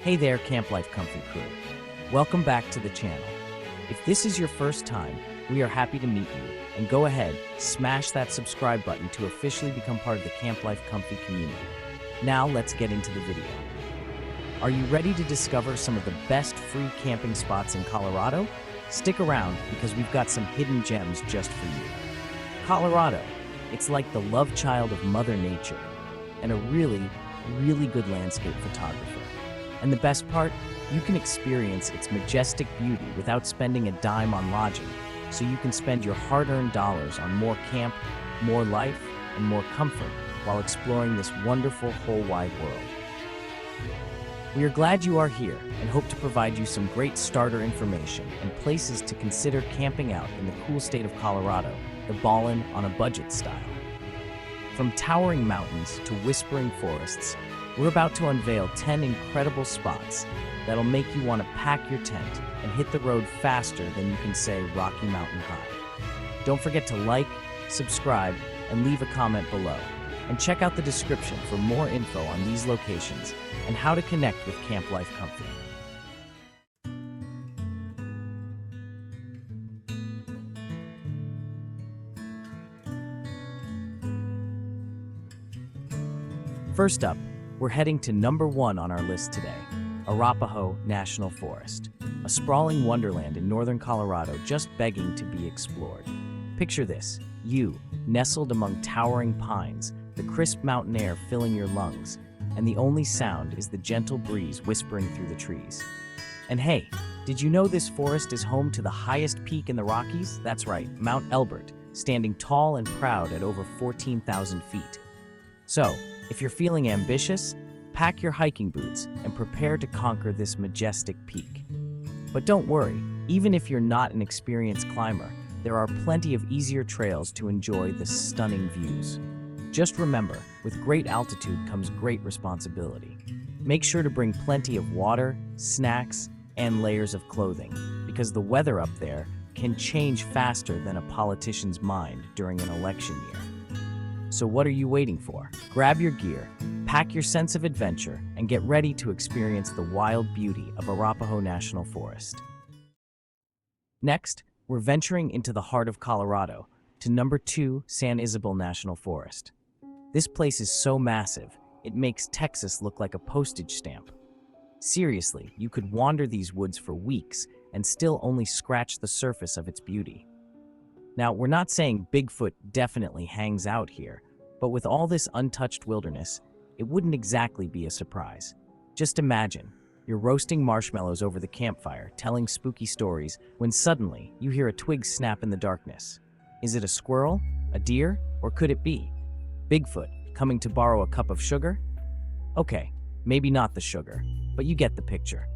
Hey there, Camp Life Comfy crew. Welcome back to the channel. If this is your first time, we are happy to meet you, and go ahead, smash that subscribe button to officially become part of the Camp Life Comfy community. Now let's get into the video. Are you ready to discover some of the best free camping spots in Colorado? Stick around because we've got some hidden gems just for you. Colorado, it's like the love child of Mother Nature, and a really good landscape photographer. And the best part, you can experience its majestic beauty without spending a dime on lodging, so you can spend your hard-earned dollars on more camp, more life, and more comfort while exploring this wonderful whole wide world. We are glad you are here and hope to provide you some great starter information and places to consider camping out in the cool state of Colorado, the ballin' on a budget style. From towering mountains to whispering forests, we're about to unveil 10 incredible spots that'll make you want to pack your tent and hit the road faster than you can say Rocky Mountain High. Don't forget to like, subscribe, and leave a comment below. And check out the description for more info on these locations and how to connect with Camp Life Comfy. First up, we're heading to number 1 on our list today, Arapaho National Forest, a sprawling wonderland in northern Colorado just begging to be explored. Picture this, you, nestled among towering pines, the crisp mountain air filling your lungs, and the only sound is the gentle breeze whispering through the trees. And hey, did you know this forest is home to the highest peak in the Rockies? That's right, Mount Elbert, standing tall and proud at over 14,000 feet. So, if you're feeling ambitious, pack your hiking boots and prepare to conquer this majestic peak. But don't worry, even if you're not an experienced climber, there are plenty of easier trails to enjoy the stunning views. Just remember, with great altitude comes great responsibility. Make sure to bring plenty of water, snacks, and layers of clothing, because the weather up there can change faster than a politician's mind during an election year. So what are you waiting for? Grab your gear, pack your sense of adventure, and get ready to experience the wild beauty of Arapaho National Forest. Next, we're venturing into the heart of Colorado, to number 2, San Isabel National Forest. This place is so massive, it makes Texas look like a postage stamp. Seriously, you could wander these woods for weeks and still only scratch the surface of its beauty. Now, we're not saying Bigfoot definitely hangs out here, but with all this untouched wilderness, it wouldn't exactly be a surprise. Just imagine, you're roasting marshmallows over the campfire, telling spooky stories, when suddenly you hear a twig snap in the darkness. Is it a squirrel, a deer, or could it be Bigfoot coming to borrow a cup of sugar? Okay, maybe not the sugar, but you get the picture.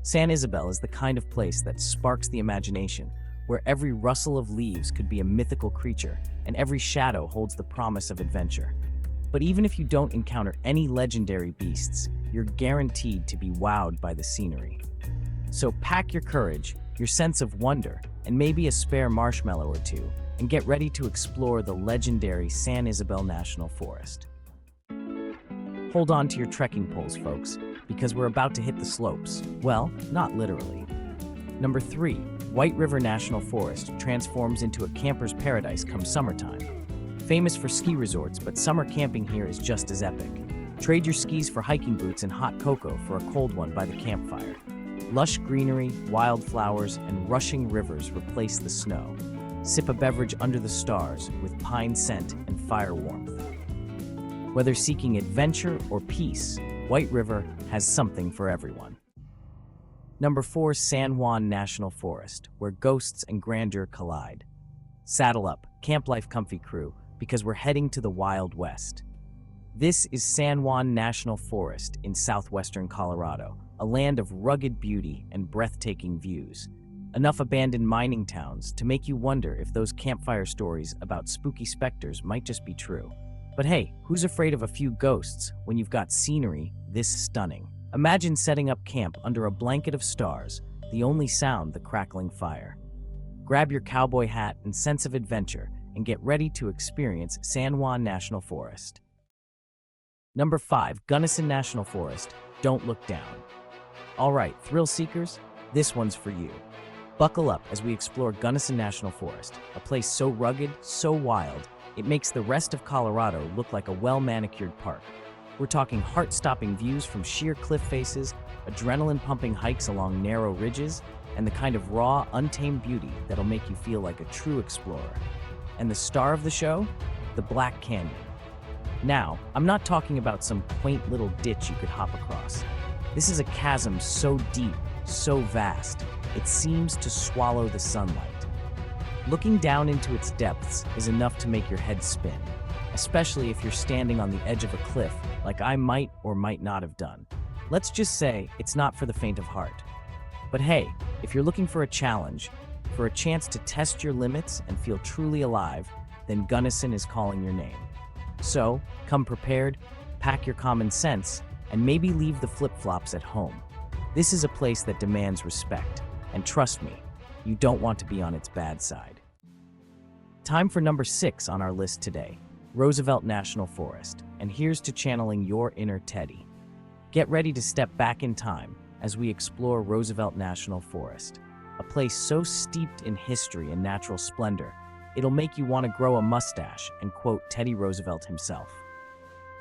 San Isabel is the kind of place that sparks the imagination, where every rustle of leaves could be a mythical creature, and every shadow holds the promise of adventure. But even if you don't encounter any legendary beasts, you're guaranteed to be wowed by the scenery. So pack your courage, your sense of wonder, and maybe a spare marshmallow or two, and get ready to explore the legendary San Isabel National Forest. Hold on to your trekking poles, folks, because we're about to hit the slopes. Well, not literally. Number 3, White River National Forest transforms into a camper's paradise come summertime. Famous for ski resorts, but summer camping here is just as epic. Trade your skis for hiking boots and hot cocoa for a cold one by the campfire. Lush greenery, wildflowers, and rushing rivers replace the snow. Sip a beverage under the stars with pine scent and fire warmth. Whether seeking adventure or peace, White River has something for everyone. Number 4, San Juan National Forest, where ghosts and grandeur collide. Saddle up, Camp Life Comfy crew, because we're heading to the Wild West. This is San Juan National Forest in southwestern Colorado, a land of rugged beauty and breathtaking views. Enough abandoned mining towns to make you wonder if those campfire stories about spooky specters might just be true. But hey, who's afraid of a few ghosts when you've got scenery this stunning? Imagine setting up camp under a blanket of stars, the only sound the crackling fire. Grab your cowboy hat and sense of adventure and get ready to experience San Juan National Forest. Number 5, Gunnison National Forest, Don't Look Down. All right, thrill seekers, this one's for you. Buckle up as we explore Gunnison National Forest, a place so rugged, so wild, it makes the rest of Colorado look like a well-manicured park. We're talking heart-stopping views from sheer cliff faces, adrenaline-pumping hikes along narrow ridges, and the kind of raw, untamed beauty that'll make you feel like a true explorer. And the star of the show? The Black Canyon. Now, I'm not talking about some quaint little ditch you could hop across. This is a chasm so deep, so vast, it seems to swallow the sunlight. Looking down into its depths is enough to make your head spin, especially if you're standing on the edge of a cliff like I might or might not have done. Let's just say it's not for the faint of heart. But hey, if you're looking for a challenge, for a chance to test your limits and feel truly alive, then Gunnison is calling your name. So, come prepared, pack your common sense, and maybe leave the flip-flops at home. This is a place that demands respect, and trust me, you don't want to be on its bad side. Time for number 6 on our list today, Roosevelt National Forest, and here's to channeling your inner Teddy. Get ready to step back in time as we explore Roosevelt National Forest, a place so steeped in history and natural splendor, it'll make you want to grow a mustache and quote Teddy Roosevelt himself.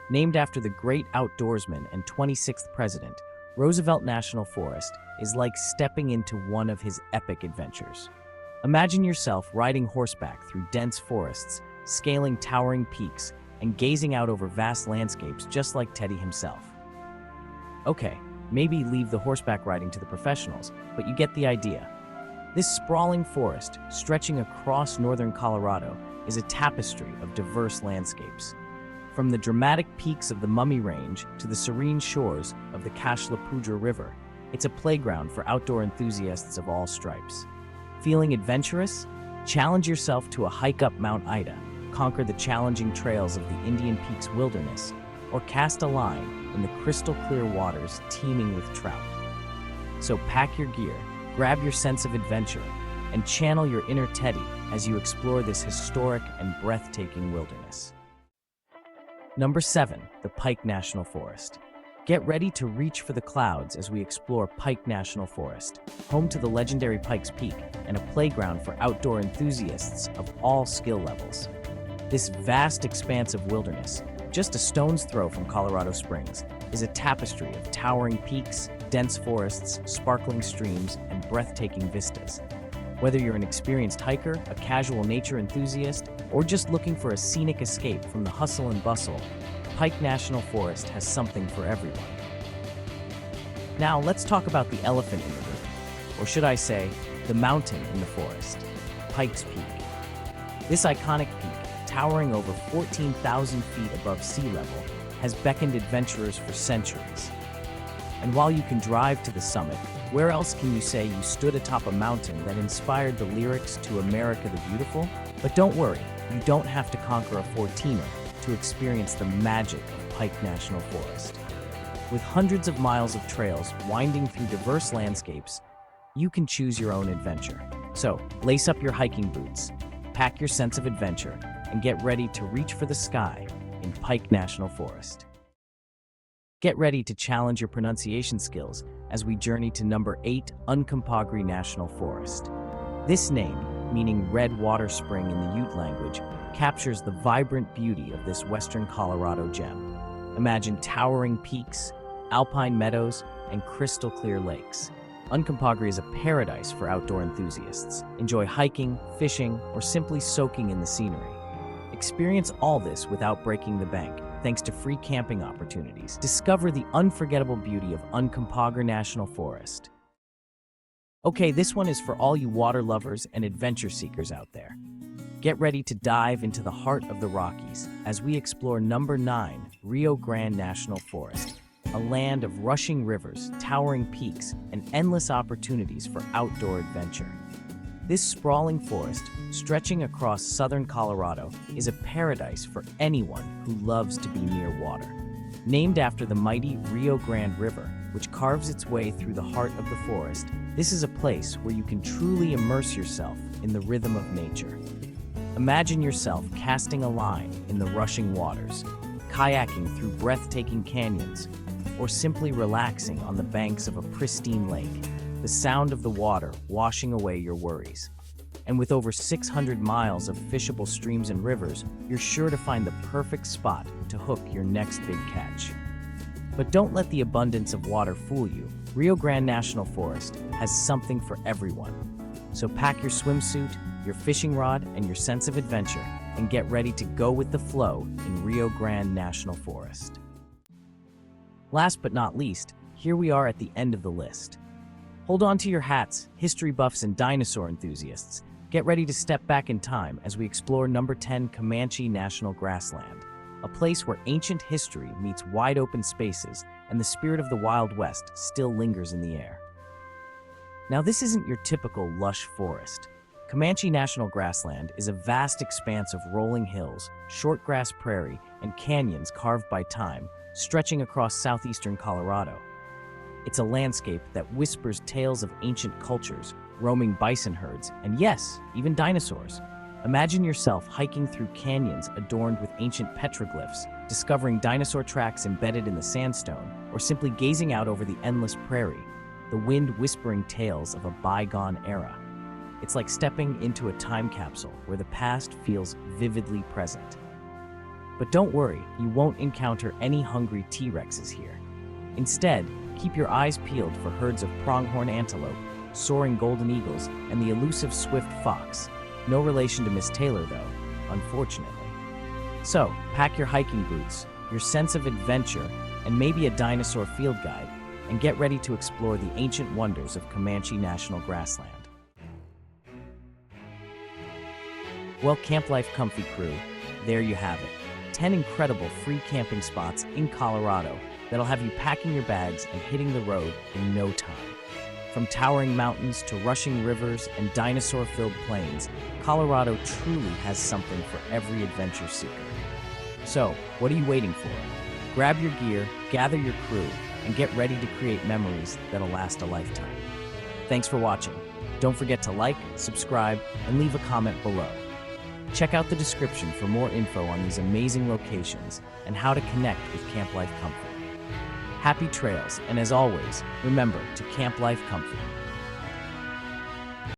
Named after the great outdoorsman and 26th president, Roosevelt National Forest is like stepping into one of his epic adventures. Imagine yourself riding horseback through dense forests, scaling towering peaks, and gazing out over vast landscapes just like Teddy himself. Okay, maybe leave the horseback riding to the professionals, but you get the idea. This sprawling forest, stretching across northern Colorado, is a tapestry of diverse landscapes. From the dramatic peaks of the Mummy Range to the serene shores of the Cashlapooja River, it's a playground for outdoor enthusiasts of all stripes. Feeling adventurous? Challenge yourself to a hike up Mount Ida, conquer the challenging trails of the Indian Peaks wilderness, or cast a line in the crystal-clear waters teeming with trout. So pack your gear, grab your sense of adventure, and channel your inner Teddy as you explore this historic and breathtaking wilderness. Number 7, the Pike National Forest. Get ready to reach for the clouds as we explore Pike National Forest, home to the legendary Pike's Peak and a playground for outdoor enthusiasts of all skill levels. This vast expanse of wilderness, just a stone's throw from Colorado Springs, is a tapestry of towering peaks, dense forests, sparkling streams, and breathtaking vistas. Whether you're an experienced hiker, a casual nature enthusiast, or just looking for a scenic escape from the hustle and bustle, Pike National Forest has something for everyone. Now let's talk about the elephant in the room, or should I say, the mountain in the forest, Pike's Peak. This iconic peak, towering over 14,000 feet above sea level, has beckoned adventurers for centuries. And while you can drive to the summit, where else can you say you stood atop a mountain that inspired the lyrics to America the Beautiful? But don't worry, you don't have to conquer a 14er to experience the magic of Pike National Forest. With hundreds of miles of trails winding through diverse landscapes, you can choose your own adventure. So, lace up your hiking boots, pack your sense of adventure, and get ready to reach for the sky in Pike National Forest. Get ready to challenge your pronunciation skills as we journey to number 8, Uncompahgre National Forest. This name, meaning red water spring in the Ute language, captures the vibrant beauty of this western Colorado gem. Imagine towering peaks, alpine meadows, and crystal-clear lakes. Uncompahgre is a paradise for outdoor enthusiasts. Enjoy hiking, fishing, or simply soaking in the scenery. Experience all this without breaking the bank, thanks to free camping opportunities. Discover the unforgettable beauty of Uncompahgre National Forest. Okay, this one is for all you water lovers and adventure seekers out there. Get ready to dive into the heart of the Rockies as we explore number 9, Rio Grande National Forest, a land of rushing rivers, towering peaks, and endless opportunities for outdoor adventure. This sprawling forest, stretching across southern Colorado, is a paradise for anyone who loves to be near water. Named after the mighty Rio Grande River, which carves its way through the heart of the forest, this is a place where you can truly immerse yourself in the rhythm of nature. Imagine yourself casting a line in the rushing waters, kayaking through breathtaking canyons, or simply relaxing on the banks of a pristine lake, the sound of the water washing away your worries. And with over 600 miles of fishable streams and rivers, you're sure to find the perfect spot to hook your next big catch. But don't let the abundance of water fool you. Rio Grande National Forest has something for everyone. So pack your swimsuit, your fishing rod, and your sense of adventure, and get ready to go with the flow in Rio Grande National Forest. Last but not least, here we are at the end of the list. Hold on to your hats, history buffs and dinosaur enthusiasts. Get ready to step back in time as we explore number 10 Comanche National Grassland, a place where ancient history meets wide open spaces and the spirit of the Wild West still lingers in the air. Now, this isn't your typical lush forest. Comanche National Grassland is a vast expanse of rolling hills, short grass prairie, and canyons carved by time, stretching across southeastern Colorado. It's a landscape that whispers tales of ancient cultures, roaming bison herds, and yes, even dinosaurs. Imagine yourself hiking through canyons adorned with ancient petroglyphs, discovering dinosaur tracks embedded in the sandstone, or simply gazing out over the endless prairie, the wind whispering tales of a bygone era. It's like stepping into a time capsule where the past feels vividly present. But don't worry, you won't encounter any hungry T-Rexes here. Instead, keep your eyes peeled for herds of pronghorn antelope, soaring golden eagles, and the elusive swift fox. No relation to Miss Taylor, though, unfortunately. So, pack your hiking boots, your sense of adventure, and maybe a dinosaur field guide, and get ready to explore the ancient wonders of Comanche National Grassland. Well, Camp Life Comfy crew, there you have it. 10 incredible free camping spots in Colorado that'll have you packing your bags and hitting the road in no time. From towering mountains to rushing rivers and dinosaur-filled plains, Colorado truly has something for every adventure seeker. So, what are you waiting for? Grab your gear, gather your crew, and get ready to create memories that'll last a lifetime. Thanks for watching. Don't forget to like, subscribe, and leave a comment below. Check out the description for more info on these amazing locations and how to connect with Camp Life Comfy. Happy trails, and as always, remember to Camp Life Comfy.